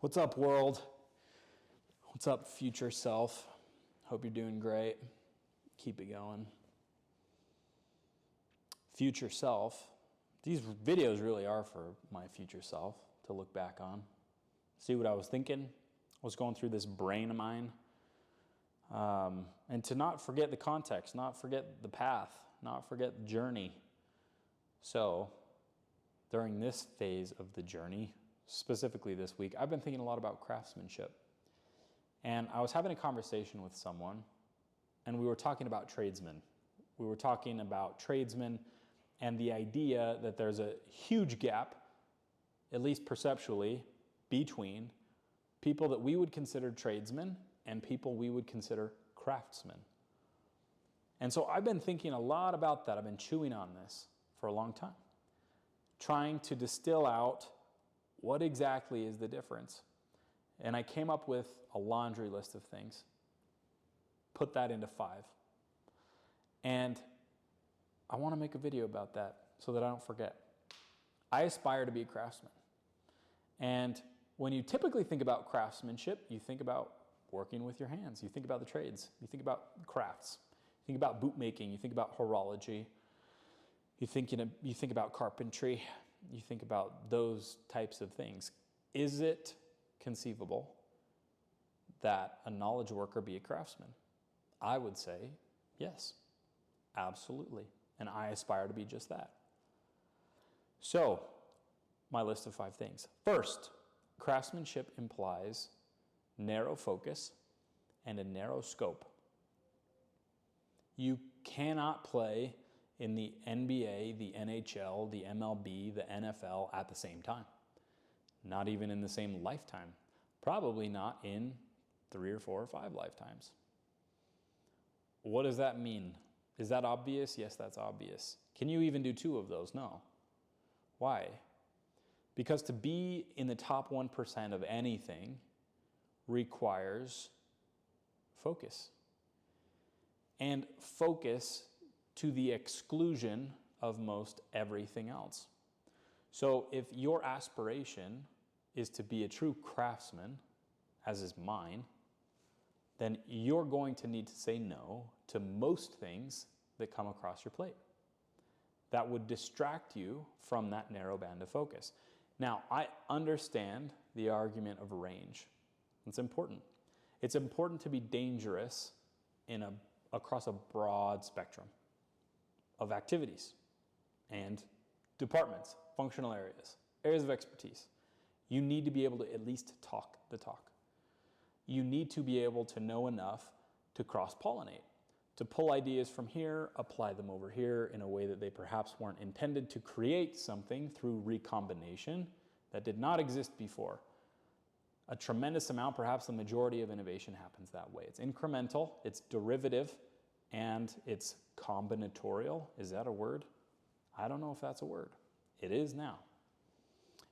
What's up, world? What's up, future self? Hope you're doing great. Keep it going. Future self. These videos really are for my future self to look back on. See what I was thinking, what's going through this brain of mine. And to not forget the context, not forget the path, not forget the journey. So, during this phase of the journey, specifically this week, I've been thinking a lot about craftsmanship. And I was having a conversation with someone, and we were talking about tradesmen. We were talking about tradesmen and the idea that there's a huge gap, at least perceptually, between people that we would consider tradesmen and people we would consider craftsmen. And so I've been thinking a lot about that. I've been chewing on this for a long time, trying to distill out what exactly is the difference. And I came up with a laundry list of things, put that into 5. And I want to make a video about that so that I don't forget. I aspire to be a craftsman. And when you typically think about craftsmanship, you think about working with your hands. You think about the trades. You think about crafts. You think about bootmaking. You think about horology. You think about carpentry. You think about those types of things. Is it conceivable that a knowledge worker be a craftsman? I would say yes, absolutely. And I aspire to be just that. So, my list of 5 things. First, craftsmanship implies narrow focus and a narrow scope. You cannot play in the NBA, the NHL, the MLB, the NFL at the same time. Not even in the same lifetime. Probably not in 3 or 4 or 5 lifetimes. What does that mean? Is that obvious? Yes, that's obvious. Can you even do 2 of those? No. Why? Because to be in the top 1% of anything requires focus. And focus to the exclusion of most everything else. So if your aspiration is to be a true craftsman, as is mine, then you're going to need to say no to most things that come across your plate. That would distract you from that narrow band of focus. Now, I understand the argument of range. It's important. It's important to be dangerous across a broad spectrum of activities and departments, functional areas of expertise. You need to be able to at least talk the talk. You need to be able to know enough to cross-pollinate, to pull ideas from here, apply them over here in a way that they perhaps weren't intended, to create something through recombination that did not exist before. A tremendous amount, perhaps the majority of innovation happens that way. It's incremental, it's derivative, and it's combinatorial. Is that a word? I don't know if that's a word. It is now.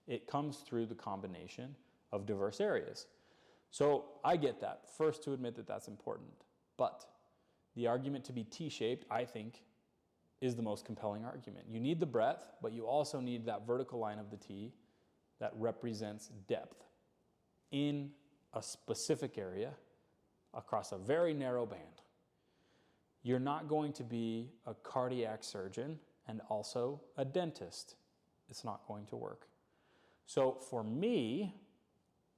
It comes through the combination of diverse areas. So I get that. First to admit that that's important. But the argument to be T-shaped, I think, is the most compelling argument. You need the breadth, but you also need that vertical line of the T that represents depth in a specific area across a very narrow band. You're not going to be a cardiac surgeon and also a dentist. It's not going to work. So for me,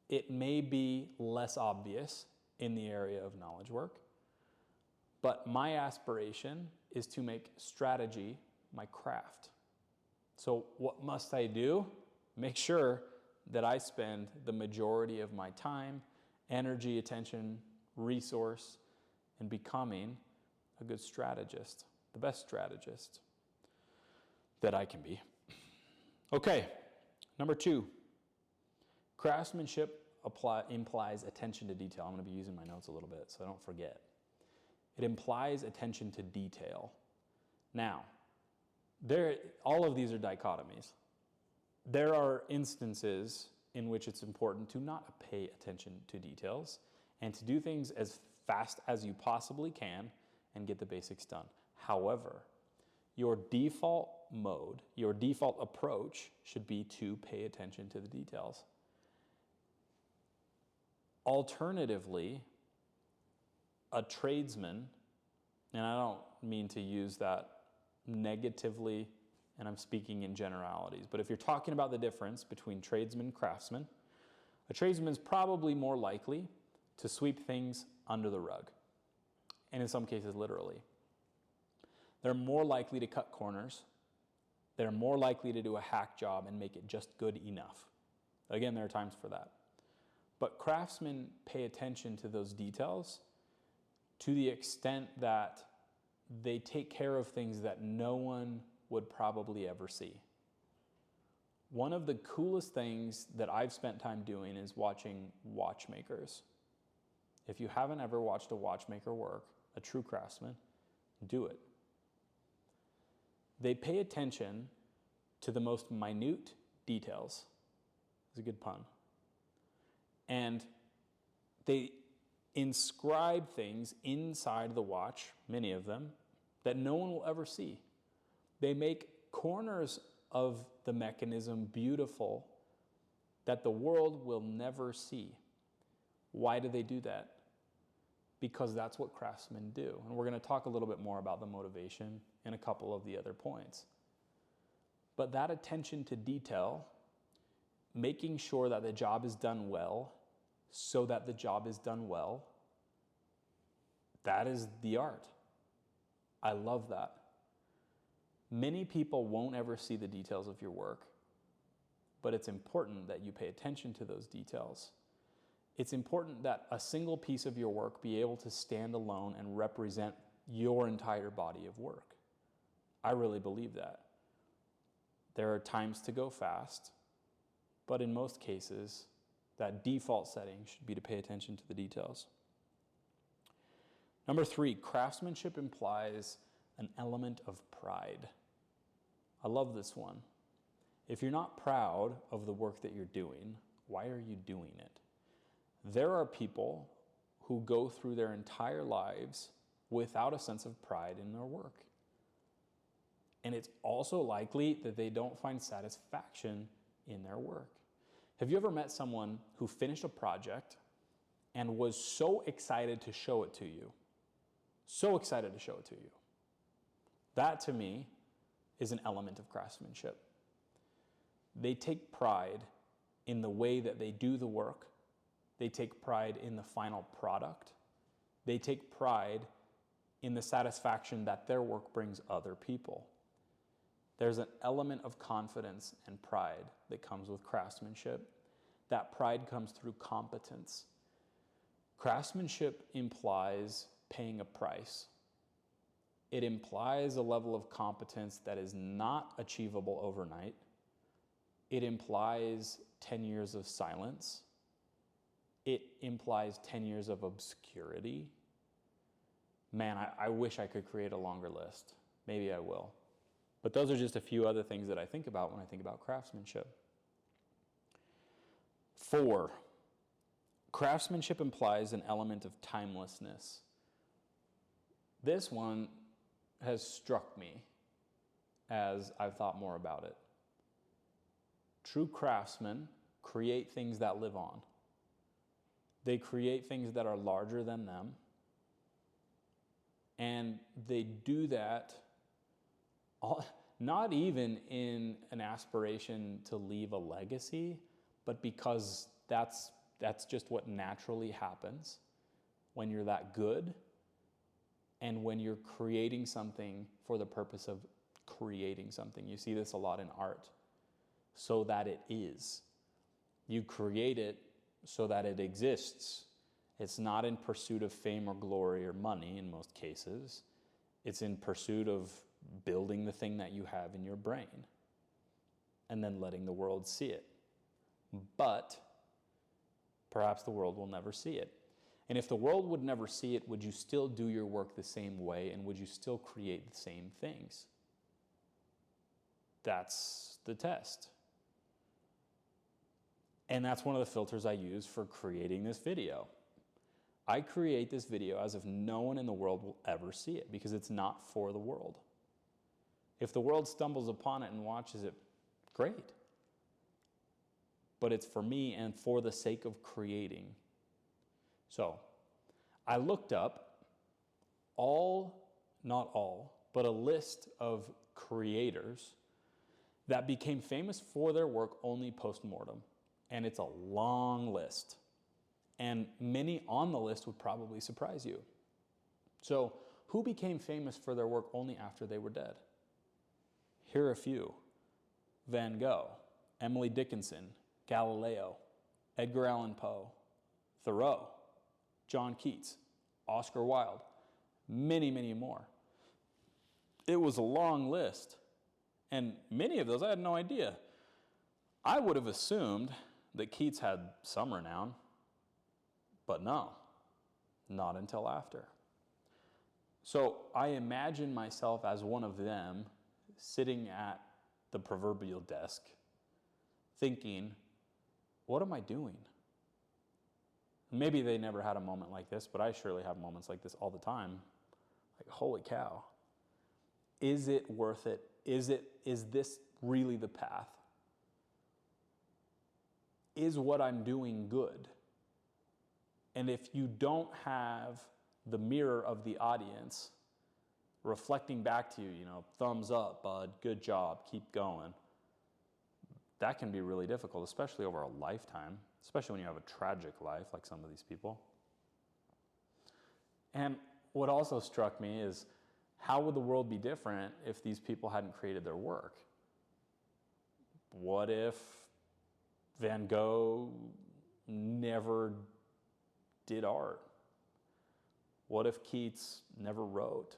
it may be less obvious in the area of knowledge work, but my aspiration is to make strategy my craft. So what must I do? Make sure that I spend the majority of my time, energy, attention, resource, in becoming a good strategist, the best strategist that I can be. Okay, number 2, craftsmanship implies attention to detail. I'm going to be using my notes a little bit so I don't forget. It implies attention to detail. Now, all of these are dichotomies. There are instances in which it's important to not pay attention to details and to do things as fast as you possibly can and get the basics done. However, your default mode, your default approach should be to pay attention to the details. Alternatively, a tradesman, and I don't mean to use that negatively, and I'm speaking in generalities, but if you're talking about the difference between tradesman and craftsman, a tradesman is probably more likely to sweep things under the rug, and in some cases literally. They're more likely to cut corners. They're more likely to do a hack job and make it just good enough. Again, there are times for that. But craftsmen pay attention to those details to the extent that they take care of things that no one would probably ever see. One of the coolest things that I've spent time doing is watching watchmakers. If you haven't ever watched a watchmaker work, a true craftsman, do it. They pay attention to the most minute details. It's a good pun. And they inscribe things inside the watch, many of them, that no one will ever see. They make corners of the mechanism beautiful that the world will never see. Why do they do that? Because that's what craftsmen do. And we're going to talk a little bit more about the motivation in a couple of the other points. But that attention to detail, making sure that the job is done well, so that the job is done well, that is the art. I love that. Many people won't ever see the details of your work, but it's important that you pay attention to those details. It's important that a single piece of your work be able to stand alone and represent your entire body of work. I really believe that. There are times to go fast, but in most cases, that default setting should be to pay attention to the details. Number 3, craftsmanship implies an element of pride. I love this one. If you're not proud of the work that you're doing, why are you doing it? There are people who go through their entire lives without a sense of pride in their work. And it's also likely that they don't find satisfaction in their work. Have you ever met someone who finished a project and was so excited to show it to you? So excited to show it to you. That, to me, is an element of craftsmanship. They take pride in the way that they do the work. They take pride in the final product. They take pride in the satisfaction that their work brings other people. There's an element of confidence and pride that comes with craftsmanship. That pride comes through competence. Craftsmanship implies paying a price. It implies a level of competence that is not achievable overnight. It implies 10 years of silence. It implies 10 years of obscurity. Man, I wish I could create a longer list. Maybe I will. But those are just a few other things that I think about when I think about craftsmanship. 4, craftsmanship implies an element of timelessness. This one has struck me as I've thought more about it. True craftsmen create things that live on. They create things that are larger than them. And they do that not even in an aspiration to leave a legacy, but because that's just what naturally happens when you're that good and when you're creating something for the purpose of creating something. You see this a lot in art. So that it is. You create it so that it exists. It's not in pursuit of fame or glory or money in most cases. It's in pursuit of building the thing that you have in your brain and then letting the world see it. But perhaps the world will never see it. And if the world would never see it, would you still do your work the same way, and would you still create the same things? That's the test. And that's one of the filters I use for creating this video. I create this video as if no one in the world will ever see it, because it's not for the world. If the world stumbles upon it and watches it, great. But it's for me and for the sake of creating So I looked up not all, but a list of creators that became famous for their work only post-mortem. And it's a long list. And many on the list would probably surprise you. So who became famous for their work only after they were dead? Here are a few. Van Gogh, Emily Dickinson, Galileo, Edgar Allan Poe, Thoreau, John Keats, Oscar Wilde, many, many more. It was a long list. And many of those I had no idea. I would have assumed that Keats had some renown, but no, not until after. So I imagine myself as one of them sitting at the proverbial desk thinking, what am I doing? Maybe they never had a moment like this, but I surely have moments like this all the time. Like, holy cow. Is it worth it? Is this really the path? Is what I'm doing good? And if you don't have the mirror of the audience reflecting back to you, thumbs up, bud, good job, keep going, that can be really difficult, especially over a lifetime, especially when you have a tragic life like some of these people. And what also struck me is, how would the world be different if these people hadn't created their work? What if Van Gogh never did art? What if Keats never wrote?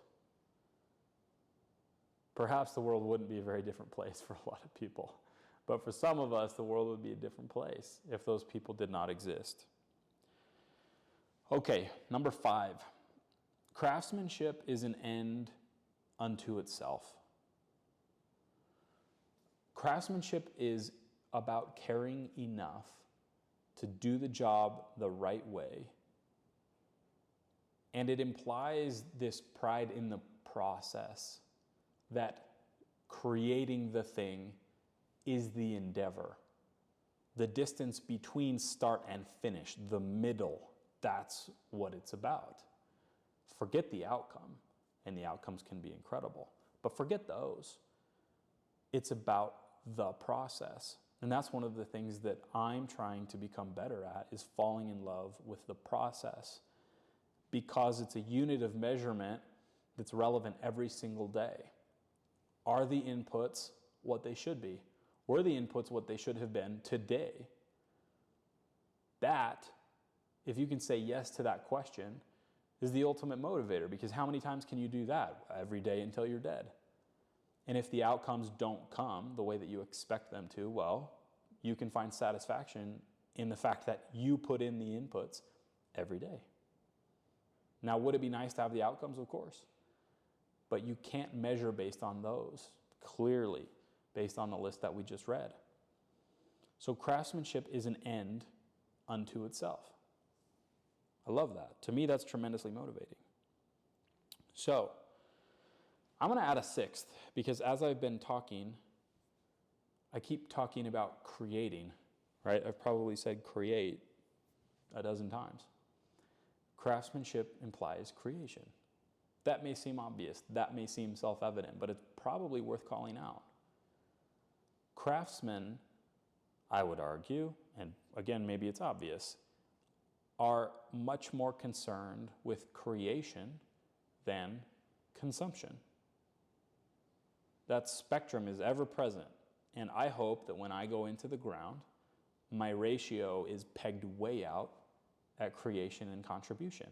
Perhaps the world wouldn't be a very different place for a lot of people. But for some of us, the world would be a different place if those people did not exist. Okay, number 5. Craftsmanship is an end unto itself. Craftsmanship is about caring enough to do the job the right way. And it implies this pride in the process, that creating the thing is the endeavor. The distance between start and finish, the middle, that's what it's about. Forget the outcome, and the outcomes can be incredible, but forget those. It's about the process. And that's one of the things that I'm trying to become better at, is falling in love with the process, because it's a unit of measurement that's relevant every single day. Are the inputs what they should be? Were the inputs what they should have been today? That, if you can say yes to that question, is the ultimate motivator, because how many times can you do that? Every day until you're dead. And if the outcomes don't come the way that you expect them to, well, you can find satisfaction in the fact that you put in the inputs every day. Now, would it be nice to have the outcomes? Of course. But you can't measure based on those, clearly, based on the list that we just read. So craftsmanship is an end unto itself. I love that. To me, that's tremendously motivating. So, I'm going to add a 6th, because as I've been talking, I keep talking about creating, right? I've probably said create a dozen times. Craftsmanship implies creation. That may seem obvious, that may seem self-evident, but it's probably worth calling out. Craftsmen, I would argue, and again, maybe it's obvious, are much more concerned with creation than consumption. That spectrum is ever present, and I hope that when I go into the ground, my ratio is pegged way out at creation and contribution.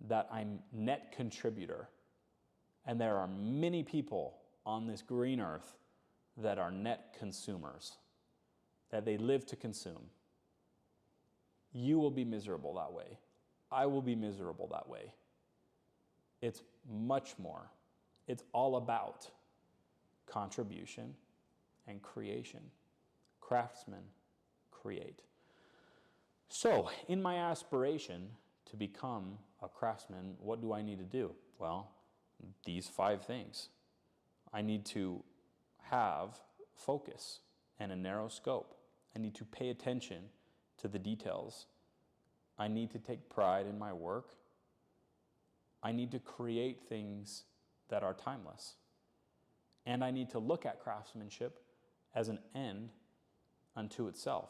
That I'm net contributor, and there are many people on this green earth that are net consumers, that they live to consume. You will be miserable that way. I will be miserable that way. It's much more. It's all about contribution and creation. Craftsmen create. So, in my aspiration to become a craftsman, what do I need to do? Well, these 5 things. I need to have focus and a narrow scope. I need to pay attention to the details. I need to take pride in my work. I need to create things that are timeless. And I need to look at craftsmanship as an end unto itself.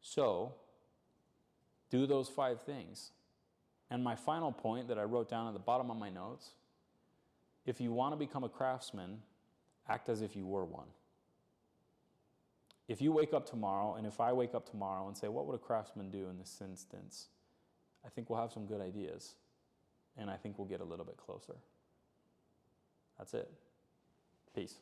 So, do those 5 things. And my final point that I wrote down at the bottom of my notes, if you want to become a craftsman, act as if you were one. If you wake up tomorrow, and if I wake up tomorrow and say, what would a craftsman do in this instance? I think we'll have some good ideas. And I think we'll get a little bit closer. That's it. Peace.